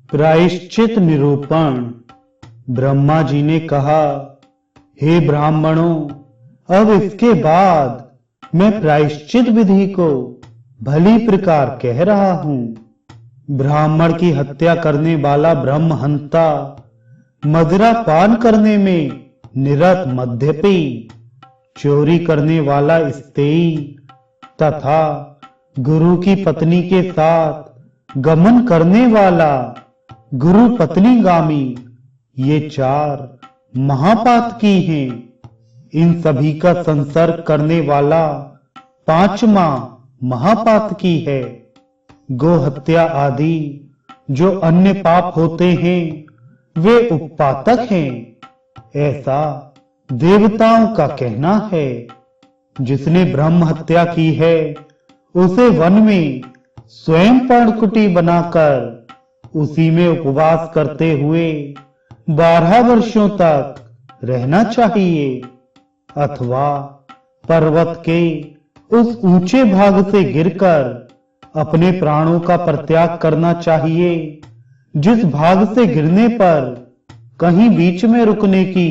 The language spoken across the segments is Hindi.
प्रायश्चित निरूपण। ब्रह्मा जी ने कहा, हे ब्राह्मणों, अब इसके बाद मैं प्रायश्चित विधि को भली प्रकार कह रहा हूं। ब्राह्मण की हत्या करने वाला ब्रह्महंता, मदिरा पान करने में निरत मद्यपी, चोरी करने वाला स्तेई तथा गुरु की पत्नी के साथ गमन करने वाला गुरु पत्नीगामी, ये चार महापातकी हैं। इन सभी का संसर्ग करने वाला पांचवा महापातकी है गो हत्या आदि। जो अन्य पाप होते हैं वे उपपातक हैं, ऐसा देवताओं का कहना है। जिसने ब्रह्म हत्या की है उसे वन में स्वयं पर्णकुटी बनाकर उसी में उपवास करते हुए 12 वर्षों तक रहना चाहिए, अथवा पर्वत के उस ऊंचे भाग से गिरकर अपने प्राणों का परित्याग करना चाहिए जिस भाग से गिरने पर कहीं बीच में रुकने की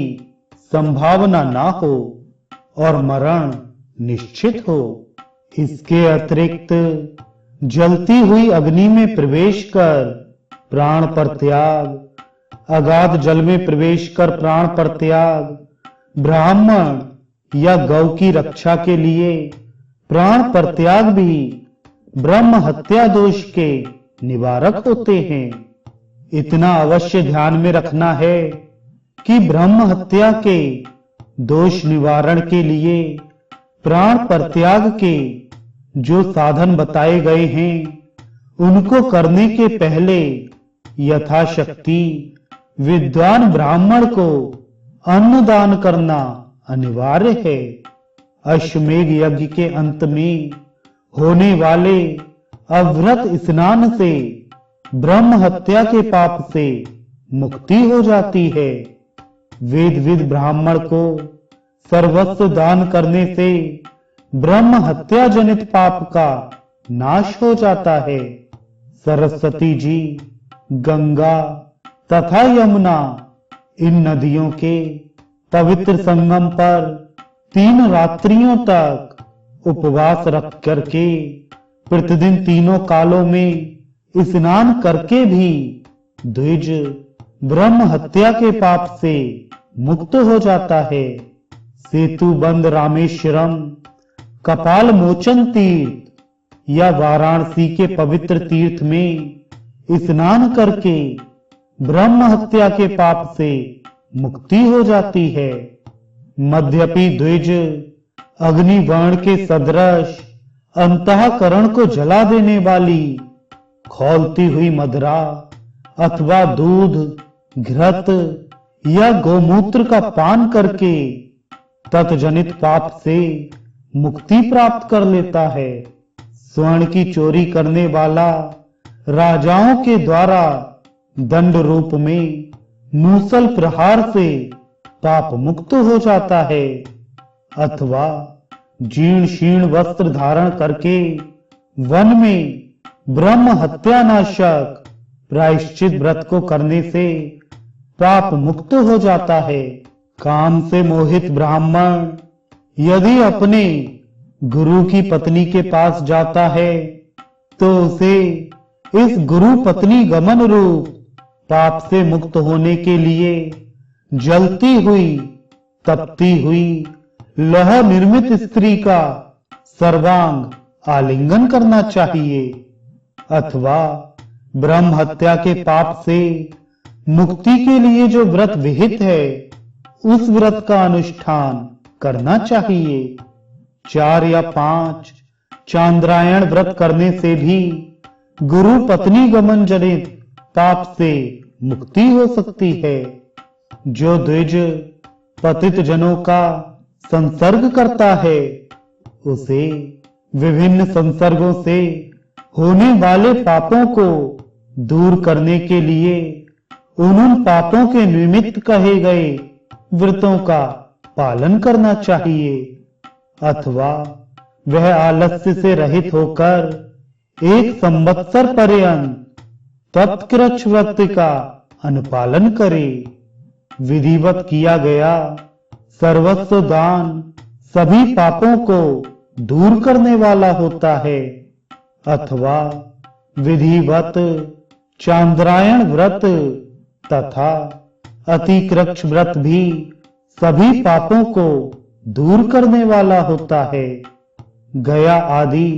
संभावना ना हो और मरण निश्चित हो। इसके अतिरिक्त जलती हुई अग्नि में प्रवेश कर प्राण परित्याग, अगाध जल में प्रवेश कर प्राण परित्याग, ब्राह्मण या गौ की रक्षा के लिए प्राण परित्याग भी ब्रह्म हत्या दोष के निवारक होते हैं। इतना अवश्य ध्यान में रखना है कि ब्रह्म हत्या के दोष निवारण के लिए प्राण परित्याग के जो साधन बताए गए हैं उनको करने के पहले यथाशक्ति विद्वान ब्राह्मण को अन्नदान करना अनिवार्य है। अश्वमेध यज्ञ के अंत में होने वाले अव्रत स्नान से ब्रह्म हत्या के पाप से मुक्ति हो जाती है। वेदविद ब्राह्मण को सर्वस्व दान करने से ब्रह्म हत्या जनित पाप का नाश हो जाता है। सरस्वती जी, गंगा तथा यमुना इन नदियों के पवित्र संगम पर 3 रात्रियों तक उपवास रख करके प्रतिदिन तीनों कालों में स्नान करके भी द्विज ब्रह्म हत्या के पाप से मुक्त हो जाता है। सेतुबंध रामेश्वरम, कपाल मोचन तीर्थ या वाराणसी के पवित्र तीर्थ में स्नान करके ब्रह्म हत्या के पाप से मुक्ति हो जाती है। मध्यपि द्विज अग्निवर्ण के सदृश अंतःकरण को जला देने वाली खौलती हुई मदिरा अथवा दूध, घृत या गोमूत्र का पान करके तत्जनित पाप से मुक्ति प्राप्त कर लेता है। स्वर्ण की चोरी करने वाला राजाओं के द्वारा दंड रूप में मूसल प्रहार से पाप मुक्त हो जाता है, अथवा जीर्ण शीर्ण वस्त्र धारण करके वन में ब्रह्म हत्या नाशक प्रायश्चित व्रत को करने से पाप मुक्त हो जाता है। काम से मोहित ब्राह्मण यदि अपने गुरु की पत्नी के पास जाता है तो उसे इस गुरु पत्नी गमन रूप पाप से मुक्त होने के लिए जलती हुई, तपती हुई लौह निर्मित स्त्री का सर्वांग आलिंगन करना चाहिए, अथवा ब्रह्म हत्या के पाप से मुक्ति के लिए जो व्रत विहित है उस व्रत का अनुष्ठान करना चाहिए। 4 या 5 चांद्रायण व्रत करने से भी गुरु पत्नी गमन जनित पाप से मुक्ति हो सकती है। जो द्विज पतित जनों का संसर्ग करता है उसे विभिन्न संसर्गों से होने वाले पापों को दूर करने के लिए उन पापों के निमित्त कहे गए व्रतों का पालन करना चाहिए, अथवा वह आलस्य से रहित होकर 1 संवत्सर पर्यंत तत्कृच्छ व्रत का अनुपालन करे। विधिवत किया गया सर्वस्व दान सभी पापों को दूर करने वाला होता है, अथवा विधिवत चांद्रायण व्रत तथा अतिकृच्छ व्रत भी सभी पापों को दूर करने वाला होता है। गया आदि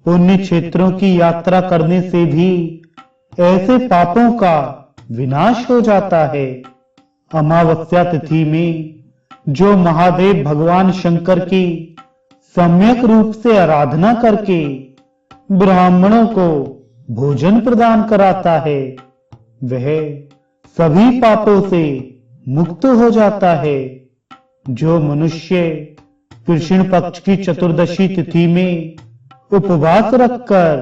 पुण्य क्षेत्रों की यात्रा करने से भी ऐसे पापों का विनाश हो जाता है। अमावस्या तिथि में जो महादेव भगवान शंकर की सम्यक रूप से आराधना करके ब्राह्मणों को भोजन प्रदान कराता है, वह सभी पापों से मुक्त हो जाता है। जो मनुष्य कृष्ण पक्ष की चतुर्दशी तिथि में उपवास रखकर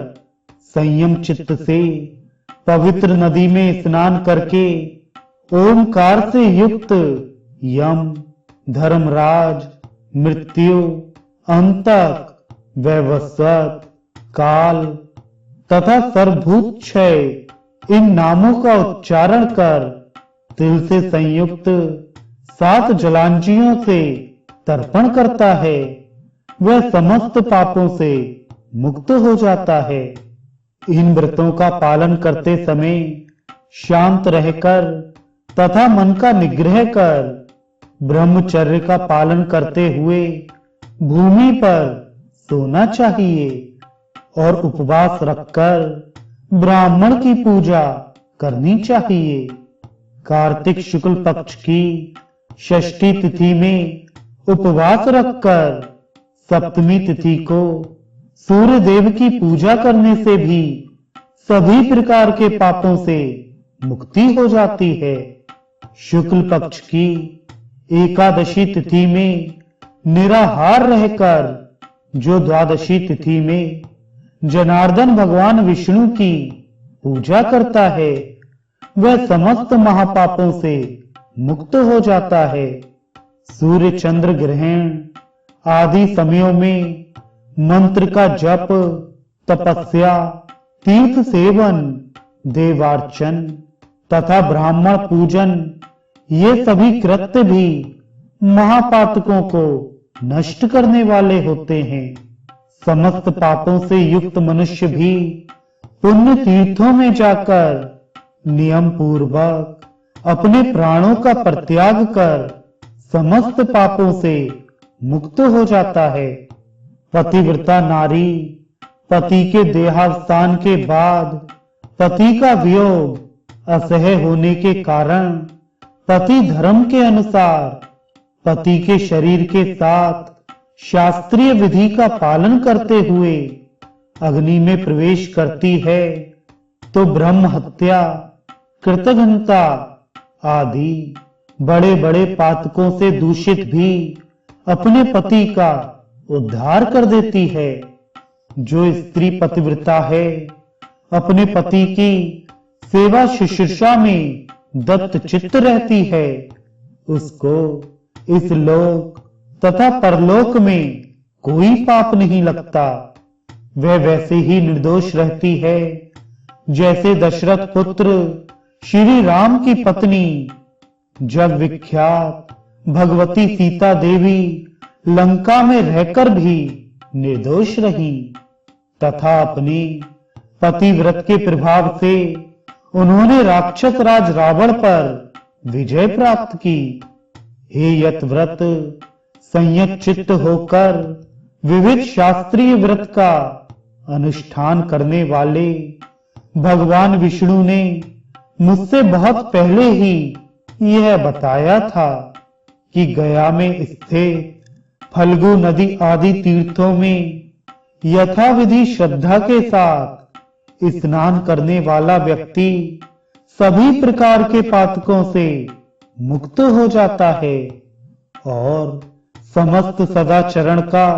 संयम चित्त से पवित्र नदी में स्नान करके ओमकार से युक्त यम, धर्मराज, मृत्यु, अंतक, वैवस्वत, काल तथा सर्वभूत क्षय इन नामों का उच्चारण कर तिल से संयुक्त 7 जलांजियों से तर्पण करता है, वह समस्त पापों से मुक्त हो जाता है। इन व्रतों का पालन करते समय शांत रहकर तथा मन का निग्रह कर ब्रह्मचर्य का पालन करते हुए भूमि पर सोना चाहिए और उपवास रखकर ब्राह्मण की पूजा करनी चाहिए। कार्तिक शुक्ल पक्ष की षष्ठी तिथि में उपवास रखकर सप्तमी तिथि को सूर्य देव की पूजा करने से भी सभी प्रकार के पापों से मुक्ति हो जाती है। शुक्ल पक्ष की एकादशी तिथि में निराहार रहकर जो द्वादशी तिथि में जनार्दन भगवान विष्णु की पूजा करता है, वह समस्त महापापों से मुक्त हो जाता है। सूर्य चंद्र ग्रहण आदि समयों में मंत्र का जप, तपस्या, तीर्थ सेवन, देवार्चन तथा ब्राह्मण पूजन ये सभी कृत्य भी महापातकों को नष्ट करने वाले होते हैं। समस्त पापों से युक्त मनुष्य भी पुण्य तीर्थों में जाकर नियम पूर्वक अपने प्राणों का परित्याग कर समस्त पापों से मुक्त हो जाता है। पतिव्रता नारी पति के देहावसान के बाद पति का वियोग असह्य होने के कारण पति धर्म के अनुसार पति के शरीर के साथ शास्त्रीय विधि का पालन करते हुए अग्नि में प्रवेश करती है, तो ब्रह्म हत्या, कृतघ्नता आदि बड़े बड़े पातकों से दूषित भी अपने पति का उद्धार कर देती है। जो स्त्री पतिव्रता है, अपने पति की सेवा शुश्रूषा में दत्त चित्त रहती है, उसको इस लोक तथा परलोक में कोई पाप नहीं लगता। वह वैसे ही निर्दोष रहती है जैसे दशरथ पुत्र श्री राम की पत्नी जग विख्यात भगवती सीता देवी लंका में रहकर भी निर्दोष रही तथा अपने पतिव्रत के प्रभाव से उन्होंने राक्षस राज रावण पर विजय प्राप्त की। हे यतव्रत संयत चित्त होकर विविध शास्त्रीय व्रत का अनुष्ठान करने वाले भगवान विष्णु ने मुझसे बहुत पहले ही यह बताया था कि गया में स्थित फल्गु नदी आदि तीर्थों में यथाविधि श्रद्धा के साथ स्नान करने वाला व्यक्ति सभी प्रकार के पातकों से मुक्त हो जाता है और समस्त सदाचरण का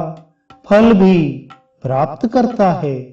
फल भी प्राप्त करता है।